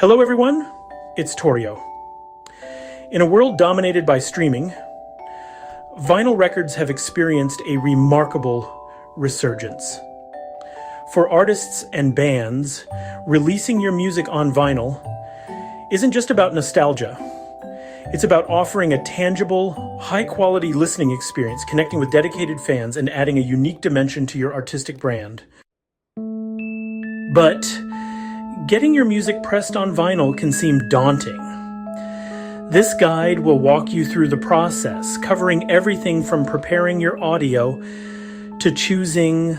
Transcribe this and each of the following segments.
Hello everyone, it's Torio. In a world dominated by streaming, vinyl records have experienced a remarkable resurgence. For artists and bands, releasing your music on vinyl isn't just about nostalgia. It's about offering a tangible, high-quality listening experience, connecting with dedicated fans, and adding a unique dimension to your artistic brand. But getting your music pressed on vinyl can seem daunting. This guide will walk you through the process, covering everything from preparing your audio to choosing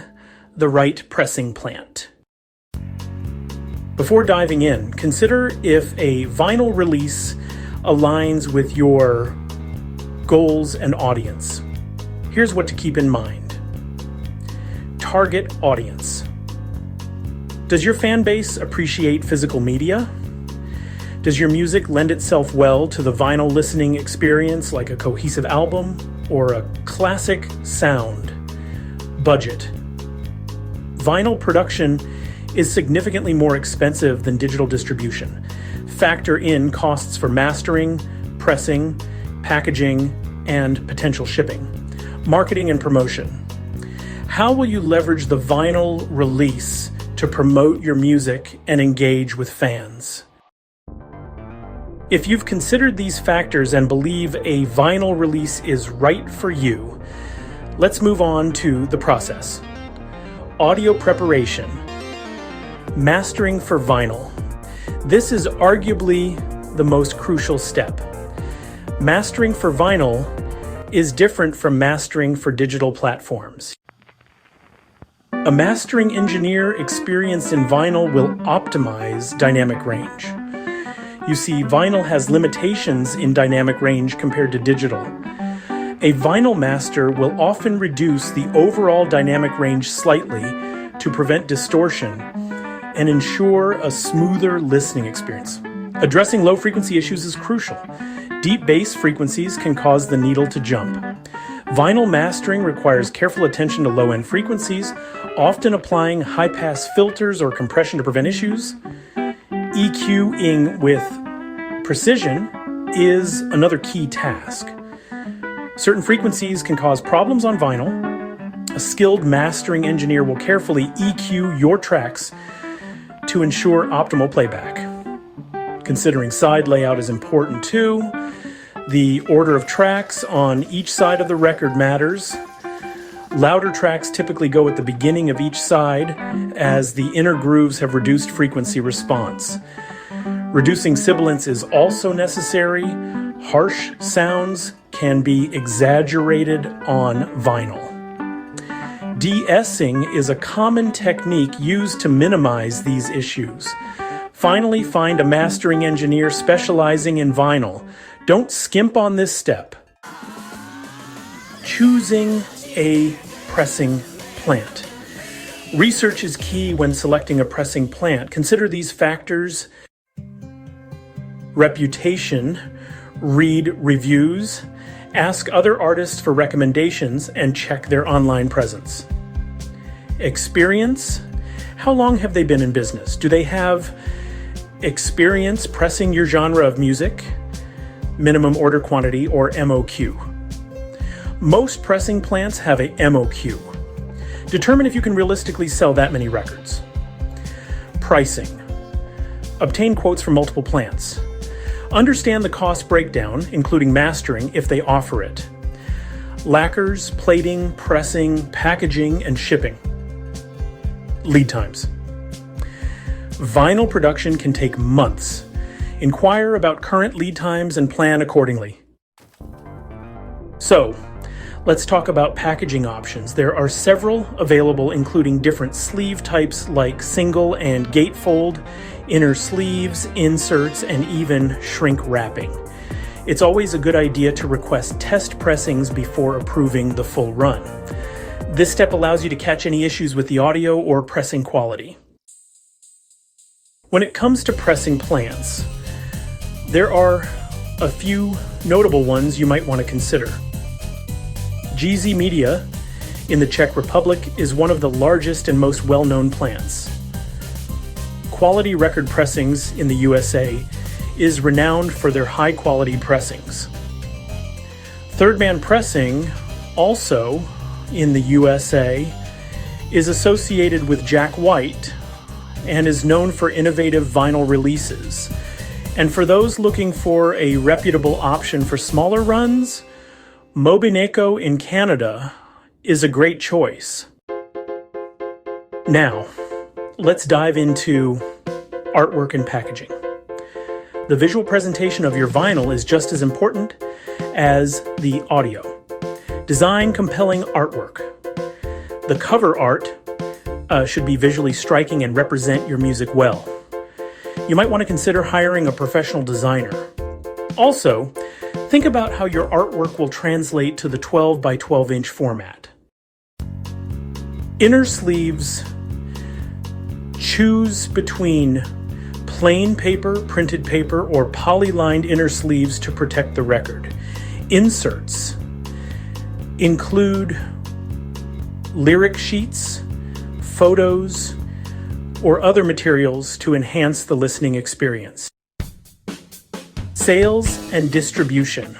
the right pressing plant. Before diving in, consider if a vinyl release aligns with your goals and audience. Here's what to keep in mind. Target audience. Does your fan base appreciate physical media? Does your music lend itself well to the vinyl listening experience, like a cohesive album or a classic sound? Budget. Vinyl production is significantly more expensive than digital distribution. Factor in costs for mastering, pressing, packaging, and potential shipping. Marketing and promotion. How will you leverage the vinyl release to promote your music and engage with fans? If you've considered these factors and believe a vinyl release is right for you, let's move on to the process. Audio preparation. Mastering for vinyl. This is arguably the most crucial step. Mastering for vinyl is different from mastering for digital platforms. A mastering engineer experienced in vinyl will optimize dynamic range. You see, vinyl has limitations in dynamic range compared to digital. A vinyl master will often reduce the overall dynamic range slightly to prevent distortion and ensure a smoother listening experience. Addressing low-frequency issues is crucial. Deep bass frequencies can cause the needle to jump. Vinyl mastering requires careful attention to low-end frequencies, often applying high-pass filters or compression to prevent issues. EQing with precision is another key task. Certain frequencies can cause problems on vinyl. A skilled mastering engineer will carefully EQ your tracks to ensure optimal playback. Considering side layout is important too. The order of tracks on each side of the record matters. Louder tracks typically go at the beginning of each side, as the inner grooves have reduced frequency response. Reducing sibilance is also necessary. Harsh sounds can be exaggerated on vinyl. De-essing is a common technique used to minimize these issues. Finally, find a mastering engineer specializing in vinyl. Don't skimp on this step. Choosing a pressing plant. Research is key when selecting a pressing plant. Consider these factors: reputation, read reviews, ask other artists for recommendations, and check their online presence. Experience. How long have they been in business? Do they have experience pressing your genre of music? Minimum order quantity, or MOQ. Most pressing plants have a MOQ. Determine if you can realistically sell that many records. Pricing. Obtain quotes from multiple plants. Understand the cost breakdown, including mastering, if they offer it. Lacquers, plating, pressing, packaging, and shipping. Lead times. Vinyl production can take months. Inquire about current lead times and plan accordingly. So, let's talk about packaging options. There are several available, including different sleeve types like single and gatefold, inner sleeves, inserts, and even shrink wrapping. It's always a good idea to request test pressings before approving the full run. This step allows you to catch any issues with the audio or pressing quality. When it comes to pressing plants, there are a few notable ones you might want to consider. GZ Media in the Czech Republic is one of the largest and most well-known plants. Quality Record Pressings in the USA is renowned for their high-quality pressings. Third Man Pressing, also in the USA, is associated with Jack White and is known for innovative vinyl releases. And for those looking for a reputable option for smaller runs, Mobineco in Canada is a great choice. Now, let's dive into artwork and packaging. The visual presentation of your vinyl is just as important as the audio. Design compelling artwork. The cover art should be visually striking and represent your music well. You might want to consider hiring a professional designer. Also, think about how your artwork will translate to the 12 by 12 inch format. Inner sleeves. Choose between plain paper, printed paper, or poly-lined inner sleeves to protect the record. Inserts include lyric sheets, photos, or other materials to enhance the listening experience. Sales and distribution.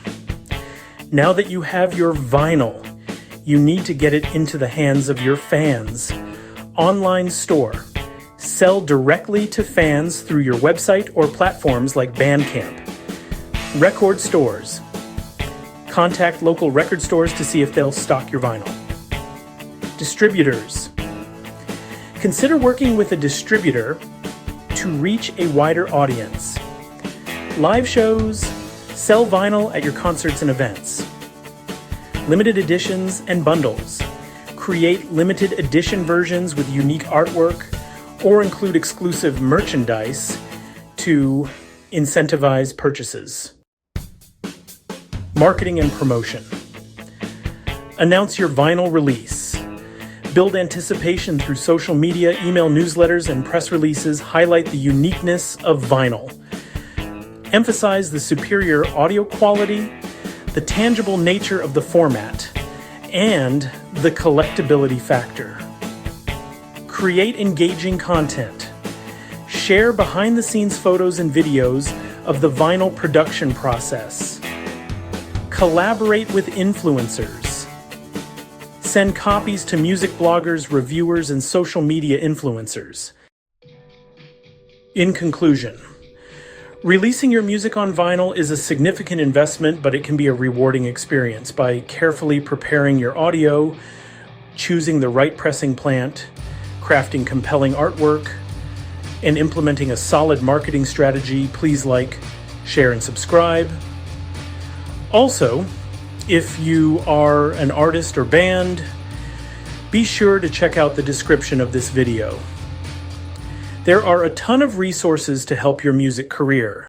Now that you have your vinyl, you need to get it into the hands of your fans. Online store. Sell directly to fans through your website or platforms like Bandcamp. Record stores. Contact local record stores to see if they'll stock your vinyl. Distributors. Consider working with a distributor to reach a wider audience. Live shows. Sell vinyl at your concerts and events. Limited editions and bundles. Create limited edition versions with unique artwork, or include exclusive merchandise to incentivize purchases. Marketing and promotion. Announce your vinyl release. Build anticipation through social media, email newsletters, and press releases. Highlight the uniqueness of vinyl. Emphasize the superior audio quality, the tangible nature of the format, and the collectability factor. Create engaging content. Share behind-the-scenes photos and videos of the vinyl production process. Collaborate with influencers. Send copies to music bloggers, reviewers, and social media influencers. In conclusion, releasing your music on vinyl is a significant investment, but it can be a rewarding experience by carefully preparing your audio, choosing the right pressing plant, crafting compelling artwork, and implementing a solid marketing strategy. Please like, share, and subscribe. Also, if you are an artist or band, be sure to check out the description of this video. There are a ton of resources to help your music career.